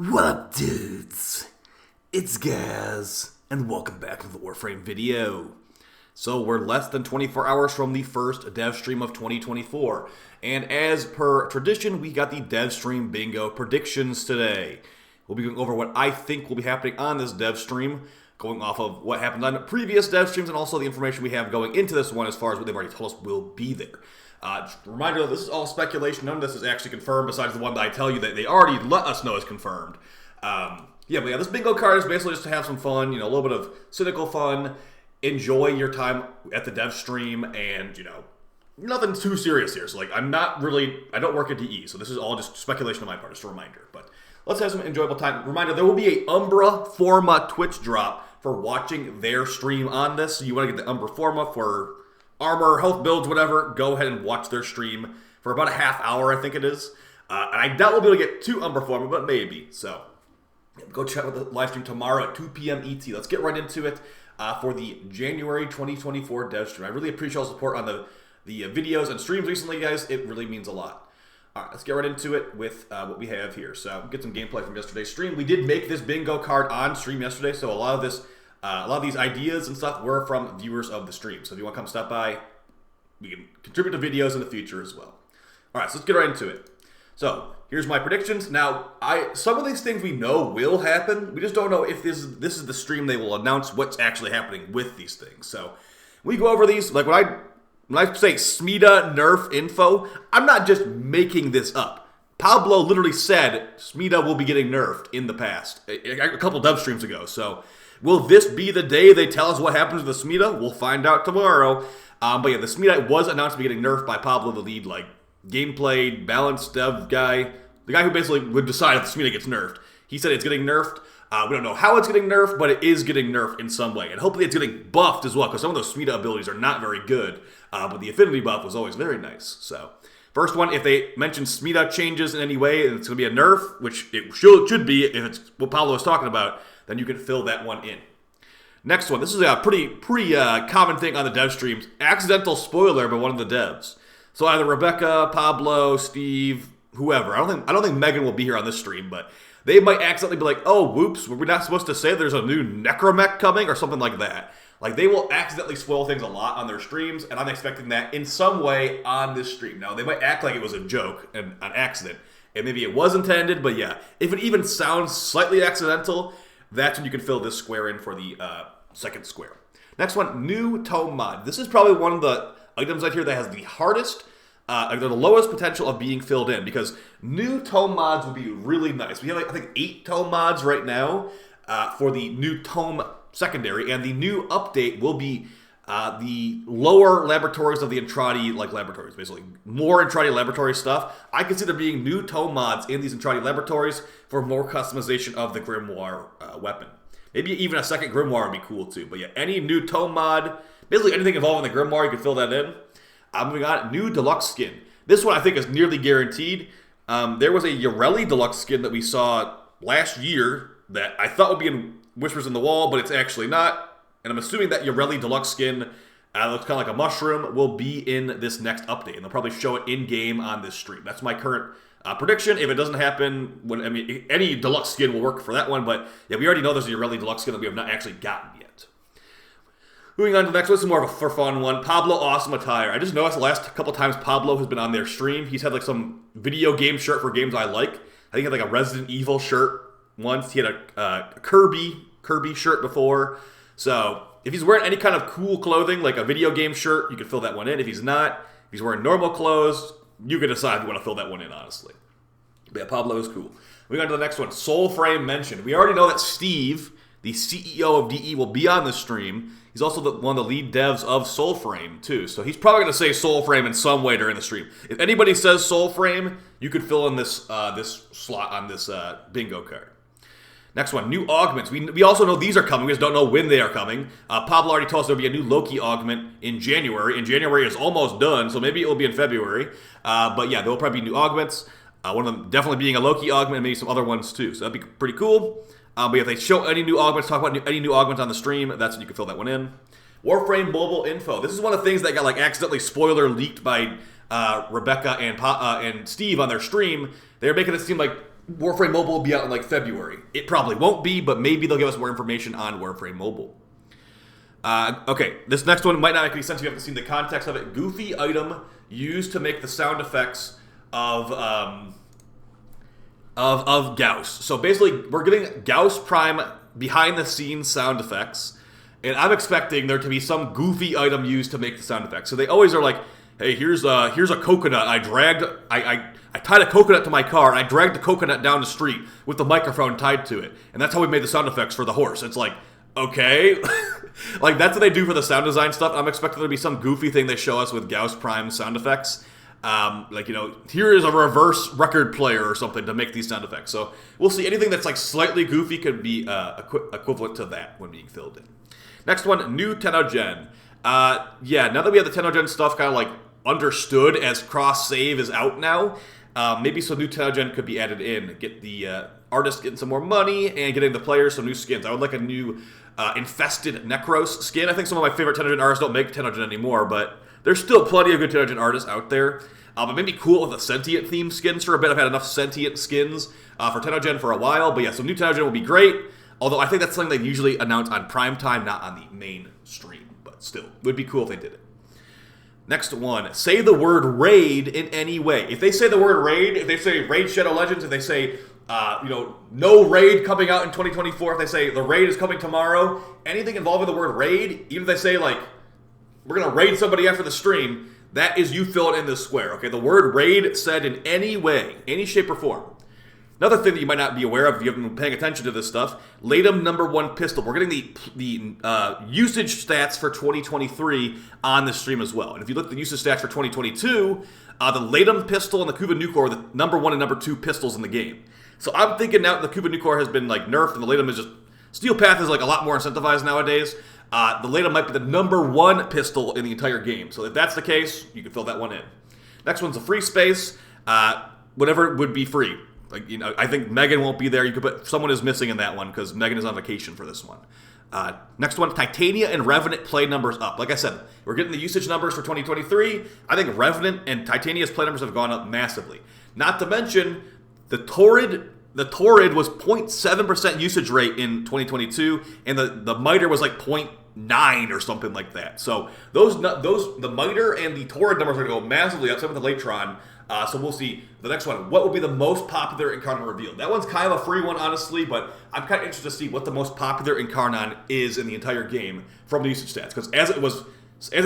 What up, dudes? It's Gaz, and welcome back to the Warframe video. So we're less than 24 hours from the first Devstream of 2024, and as per tradition, we got the Devstream bingo predictions today. We'll be going over what I think will be happening on this Devstream, going off of what happened on previous Devstreams, and also the information we have going into this one as far as what they've already told us will be there. Just a reminder, this is all speculation. None of this is actually confirmed, besides the one that I tell you that they already let us know is confirmed. This bingo card is basically just to have some fun, a little bit of cynical fun, enjoy your time at the dev stream, and, nothing too serious here. So, I don't work at DE, so this is all just speculation on my part, just a reminder. But let's have some enjoyable time. Reminder, there will be a Umbra Forma Twitch drop for watching their stream on this. So you want to get the Umbra Forma for armor, health builds, whatever, go ahead and watch their stream for about a half hour, I think it is. And I doubt we'll be able to get to Umbra Forma, but maybe. So go check out the live stream tomorrow at 2 p.m. ET. Let's get right into it for the January 2024 dev stream. I really appreciate all the support on the videos and streams recently, guys. It really means a lot. All right, let's get right into it with what we have here. So get some gameplay from yesterday's stream. We did make this bingo card on stream yesterday, so a lot of these ideas and stuff were from viewers of the stream. So if you want to come stop by, we can contribute to videos in the future as well. All right, so let's get right into it. So here's my predictions. Now, some of these things we know will happen. We just don't know if this is the stream they will announce what's actually happening with these things. So we go over these. Like when I say SMA Nerf info, I'm not just making this up. Pablo literally said SMA will be getting nerfed in the past, a couple dev streams ago. So will this be the day they tell us what happens with the SMA? We'll find out tomorrow. But yeah, the SMA was announced to be getting nerfed by Pablo, the lead gameplay balanced dev guy, the guy who basically would decide if the SMA gets nerfed. He said it's getting nerfed. We don't know how it's getting nerfed, but it is getting nerfed in some way. And hopefully it's getting buffed as well, because some of those SMA abilities are not very good. But the affinity buff was always very nice. So first one, if they mention SMA changes in any way, and it's going to be a nerf, which it should be if it's what Pablo was talking about, then you can fill that one in. Next one, this is a pretty common thing on the dev streams. Accidental spoiler by one of the devs. So either Rebecca, Pablo, Steve, whoever. I don't think Megan will be here on this stream, but they might accidentally be like, oh, whoops, were we not supposed to say there's a new necromech coming or something like that? They will accidentally spoil things a lot on their streams, and I'm expecting that in some way on this stream. Now, they might act like it was a joke and an accident, and maybe it was intended, but yeah, if it even sounds slightly accidental, that's when you can fill this square in for the second square. Next one, new tome mod. This is probably one of the items right here that has the hardest, the lowest potential of being filled in, because new tome mods would be really nice. We have, I think, 8 tome mods right now for the new tome secondary, and the new update will be the lower laboratories of the Entrati laboratories, basically. More Entrati laboratory stuff. I consider being new tome mods in these Entrati laboratories for more customization of the Grimoire weapon. Maybe even a second Grimoire would be cool too. But yeah, any new tome mod, basically anything involving the Grimoire, you can fill that in. Moving on, new deluxe skin. This one I think is nearly guaranteed. There was a Yareli deluxe skin that we saw last year that I thought would be in Whispers in the Wall, but it's actually not. And I'm assuming that Yareli deluxe skin looks kind of like a mushroom, will be in this next update. And they'll probably show it in-game on this stream. That's my current prediction. If it doesn't happen, any deluxe skin will work for that one. But yeah, we already know there's a Yareli deluxe skin that we have not actually gotten yet. Moving on to the next one, this is more of a for fun one. Pablo Awesome Attire. I just noticed the last couple times Pablo has been on their stream, he's had some video game shirt for games I like. I think he had a Resident Evil shirt once. He had a Kirby shirt before. So if he's wearing any kind of cool clothing, like a video game shirt, you can fill that one in. If he's not, if he's wearing normal clothes, you can decide if you want to fill that one in, honestly. But yeah, Pablo is cool. Moving on to the next one, Soulframe mentioned. We already know that Steve, the CEO of DE, will be on the stream. He's also one of the lead devs of Soulframe, too. So he's probably going to say Soulframe in some way during the stream. If anybody says Soulframe, you could fill in this slot on this bingo card. Next one, new augments. We also know these are coming. We just don't know when they are coming. Pablo already told us there'll be a new Loki augment in January. And January is almost done, so maybe it will be in February. But yeah, there will probably be new augments. One of them definitely being a Loki augment, and maybe some other ones too. So that'd be pretty cool. But if they show any new augments, talk about any new augments on the stream, that's when you can fill that one in. Warframe mobile info. This is one of the things that got accidentally spoiler leaked by Rebecca and Steve on their stream. They were making it seem like Warframe Mobile will be out in like February. It probably won't be, but maybe they'll give us more information on Warframe Mobile. Okay, this next one might not make any sense if you haven't seen the context of it. Goofy item used to make the sound effects of Gauss. So basically, we're getting Gauss Prime behind-the-scenes sound effects, and I'm expecting there to be some goofy item used to make the sound effects. So they always are like, hey, here's a coconut. I tied a coconut to my car, and I dragged the coconut down the street with the microphone tied to it. And that's how we made the sound effects for the horse. It's like, okay. Like, that's what they do for the sound design stuff. I'm expecting there to be some goofy thing they show us with Gauss Prime sound effects. Like, you know, here is a reverse record player or something to make these sound effects. So we'll see. Anything that's like slightly goofy could be equivalent to that when being filled in. Next one, new 10th gen. Yeah, now that we have the 10th gen stuff kind of like understood as cross-save is out now, maybe some new 10th gen could be added in. Get the artists getting some more money and getting the players some new skins. I would like a new Infested Necros skin. I think some of my favorite 10th gen artists don't make 10th gen anymore, but there's still plenty of good 10th gen artists out there. But maybe cool with a sentient theme skins for a bit. I've had enough sentient skins for 10th gen for a while, but yeah, so new 10th gen will be great. Although I think that's something they usually announce on primetime, not on the main stream. But still, it would be cool if they did it. Next one, say the word raid in any way. If they say the word raid, if they say Raid Shadow Legends, if they say, no raid coming out in 2024, if they say the raid is coming tomorrow, anything involving the word raid, even if they say, like, we're going to raid somebody after the stream, that is you fill it in this square, okay? The word raid said in any way, any shape or form. Another thing that you might not be aware of if you haven't been paying attention to this stuff, Latum #1 pistol. We're getting the usage stats for 2023 on the stream as well. And if you look at the usage stats for 2022, the Latum pistol and the Kuva Nucor are the #1 and #2 pistols in the game. So I'm thinking now that the Kuva Nucor has been like nerfed and the Latum is just... Steel Path is like a lot more incentivized nowadays. The Latum might be the #1 pistol in the entire game. So if that's the case, you can fill that one in. Next one's a free space. Whatever would be free. Like, you know, I think Megan won't be there. You could put someone is missing in that one because Megan is on vacation for this one. Next one, Titania and Revenant play numbers up. Like I said, we're getting the usage numbers for 2023. I think Revenant and Titania's play numbers have gone up massively. Not to mention, the Torrid was 0.7% usage rate in 2022, and the Miter was like 0.9 or something like that. So the Miter and the Torrid numbers are going to go massively up, same with the Latron. So we'll see. The next one, what will be the most popular Incarnon revealed? That one's kind of a free one, honestly, but I'm kind of interested to see what the most popular Incarnon is in the entire game from the usage stats. Because as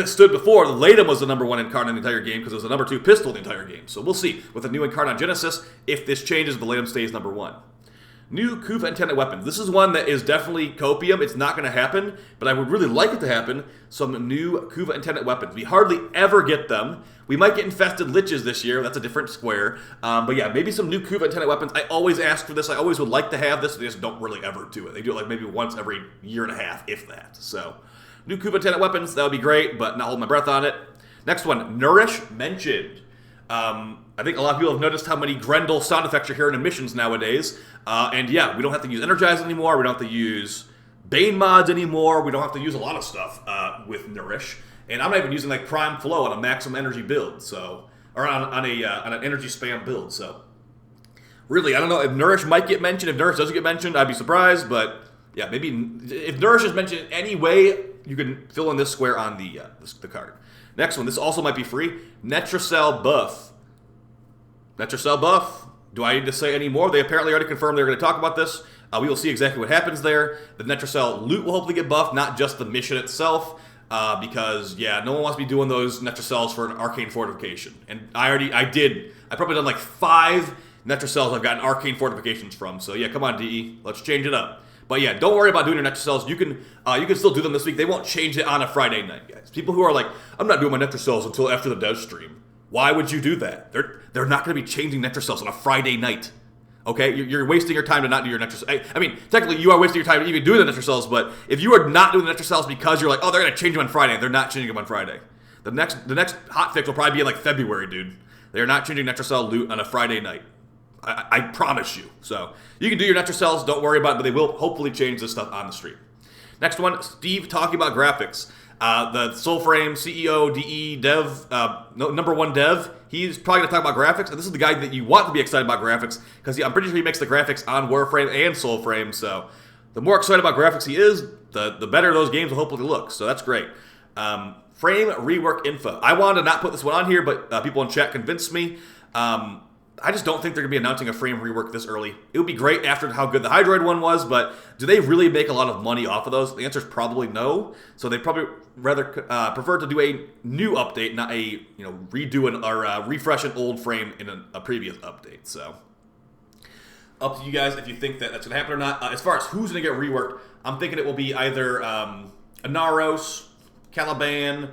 it stood before, the Latum was the #1 Incarnon in the entire game because it was the #2 pistol in the entire game. So we'll see with the new Incarnon Genesis if this changes, the Latum stays #1. New Kuva antenna weapons. This is one that is definitely copium. It's not going to happen, but I would really like it to happen. Some new Kuva antenna weapons. We hardly ever get them. We might get infested liches this year. That's a different square. But yeah, maybe some new Kuva antenna weapons. I always ask for this. I always would like to have this. They just don't really ever do it. They do it like maybe once every year and a half, if that. So, new Kuva antenna weapons. That would be great, but not holding my breath on it. Next one, Nourish mentioned. I think a lot of people have noticed how many Grendel sound effects are here in missions nowadays. And yeah, we don't have to use Energize anymore. We don't have to use Bane mods anymore. We don't have to use a lot of stuff with Nourish. And I'm not even using like Prime Flow on a maximum energy build, so or on an energy spam build. So really, I don't know if Nourish might get mentioned. If Nourish doesn't get mentioned, I'd be surprised. But yeah, maybe if Nourish is mentioned in any way, you can fill in this square on the card. Next one, this also might be free. Netracell Buff. Netracell Buff. Do I need to say any more? They apparently already confirmed they're going to talk about this. We will see exactly what happens there. The Netracell loot will hopefully get buffed, not just the mission itself. Because, yeah, no one wants to be doing those Netracells for an Arcane Fortification. And I've probably done like 5 Netracells I've gotten Arcane Fortifications from. So, yeah, come on, DE. Let's change it up. But, yeah, don't worry about doing your Netracells. You can still do them this week. They won't change it on a Friday night, guys. People who are like, I'm not doing my Netracells until after the Devstream. Why would you do that? They're not going to be changing Netracells on a Friday night. Okay, you're wasting your time to not do your Netracells. I mean, technically, you are wasting your time even doing the Netracells, but if you are not doing the Netracells because you're like, oh, they're going to change them on Friday, they're not changing them on Friday. The next hotfix will probably be in like February, dude. They're not changing Netracell loot on a Friday night. I promise you. So, you can do your Netracells, don't worry about it, but they will hopefully change this stuff on the stream. Next one, Steve talking about graphics. The Soulframe CEO, DE, Dev, number one dev, he's probably going to talk about graphics, and this is the guy that you want to be excited about graphics, because I'm pretty sure he makes the graphics on Warframe and Soulframe, so the more excited about graphics he is, the better those games will hopefully look, so that's great. Frame rework info. I wanted to not put this one on here, but people in chat convinced me. I just don't think they're going to be announcing a frame rework this early. It would be great after how good the Hydroid one was, but do they really make a lot of money off of those? The answer is probably no. So they probably rather prefer to do a new update, not a redo or refresh an old frame in a previous update. So up to you guys if you think that that's going to happen or not. As far as who's going to get reworked, I'm thinking it will be either Inaros, Caliban,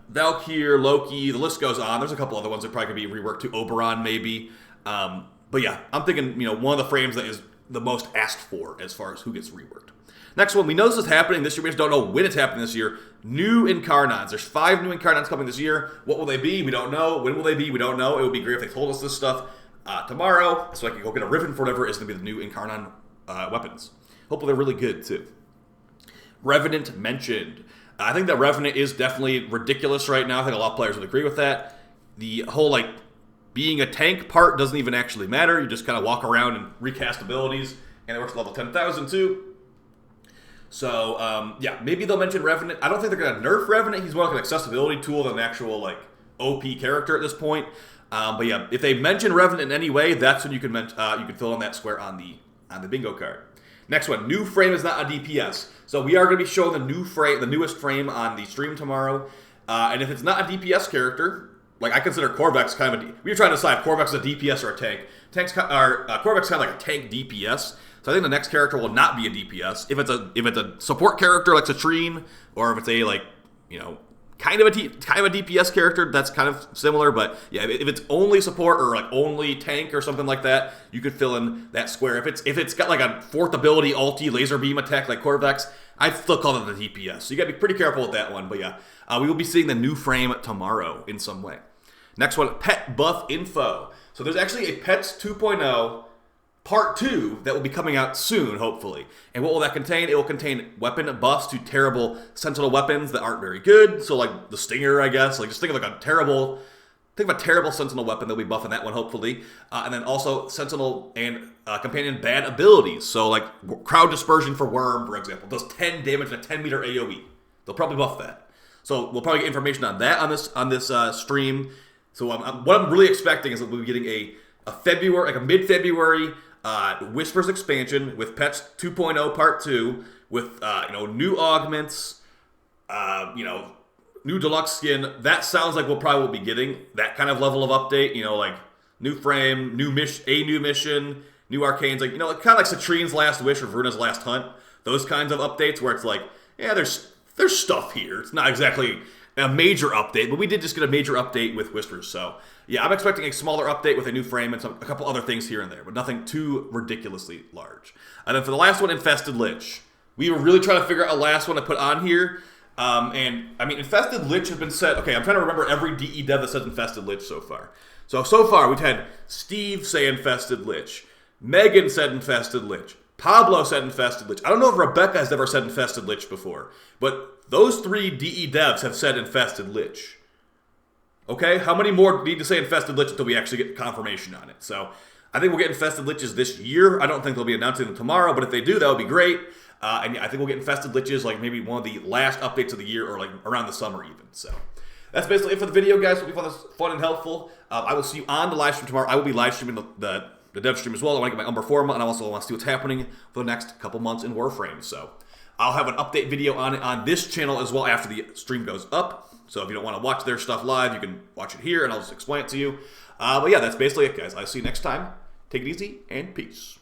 Valkyr, Loki, the list goes on. There's a couple other ones that probably could be reworked to Oberon, maybe. But yeah, I'm thinking, one of the frames that is the most asked for as far as who gets reworked. Next one, we know this is happening this year. We just don't know when it's happening this year. New Incarnons. There's 5 new Incarnons coming this year. What will they be? We don't know. When will they be? We don't know. It would be great if they told us this stuff tomorrow, so I can go get a Riven for whatever is going to be the new Incarnon weapons. Hopefully they're really good, too. Revenant mentioned. I think that Revenant is definitely ridiculous right now. I think a lot of players would agree with that. The whole, being a tank part doesn't even actually matter. You just kind of walk around and recast abilities, and it works at level 10,000 too. So, yeah, maybe they'll mention Revenant. I don't think they're going to nerf Revenant. He's more like an accessibility tool than an actual, OP character at this point. But yeah, if they mention Revenant in any way, that's when you can fill in that square on the bingo card. Next one, new frame is not a DPS. So we are going to be showing the newest frame on the stream tomorrow. And if it's not a DPS character, I consider Korvax kind of we were trying to decide if Korvax is a DPS or a tank. Korvax kind of like a tank DPS. So I think the next character will not be a DPS. If it's a support character like Citrine, or if it's a kind of a DPS character, that's kind of similar. But yeah, if it's only support or only tank or something like that, you could fill in that square. If it's got a 4th ability ulti laser beam attack like Korvax, I'd still call it the DPS. So you got to be pretty careful with that one. But yeah, we will be seeing the new frame tomorrow in some way. Next one, pet buff info. So there's actually a Pets 2.0 Part 2 that will be coming out soon, hopefully. And what will that contain? It will contain weapon buffs to terrible Sentinel weapons that aren't very good. So the Stinger, I guess. Just think of a terrible Sentinel weapon. They'll be buffing that one, hopefully. And then also Sentinel and companion bad abilities. So Crowd Dispersion for Worm, for example, does 10 damage in a 10-meter AoE. They'll probably buff that. So we'll probably get information on that on this stream. So what I'm really expecting is that we'll be getting a mid-February Whispers expansion with Pets 2.0 Part 2 with new augments, new deluxe skin. That sounds like we'll probably be getting that kind of level of update. New frame, new mission, new arcanes. Kind of like Citrine's Last Wish or Veruna's Last Hunt. Those kinds of updates where it's there's stuff here. It's not exactly a major update, but we did just get a major update with Whispers. So yeah, I'm expecting a smaller update with a new frame and a couple other things here and there, but nothing too ridiculously large. And then for the last one, Infested Lich. We were really trying to figure out a last one to put on here. And I mean, Infested Lich has been said. Okay, I'm trying to remember every DE dev that says Infested Lich so far. So far we've had Steve say Infested Lich. Megan said Infested Lich. Pablo said Infested Lich. I don't know if Rebecca has ever said Infested Lich before, but those 3 DE devs have said Infested Lich. Okay, how many more need to say Infested Lich until we actually get confirmation on it? So I think we'll get Infested Liches this year. I don't think they'll be announcing them tomorrow, but if they do, that would be great. And yeah, I think we'll get Infested Liches maybe one of the last updates of the year or around the summer even. So that's basically it for the video, guys. Hope you found this fun and helpful. I will see you on the live stream tomorrow. I will be live streaming the Devstream as well. I want to get my umbra forma, and I also want to see what's happening for the next couple months in Warframe. So I'll have an update video on it on this channel as well after the stream goes up. So if you don't want to watch their stuff live, you can watch it here, and I'll just explain it to you. But yeah, that's basically it, guys. I'll see you next time. Take it easy, and peace.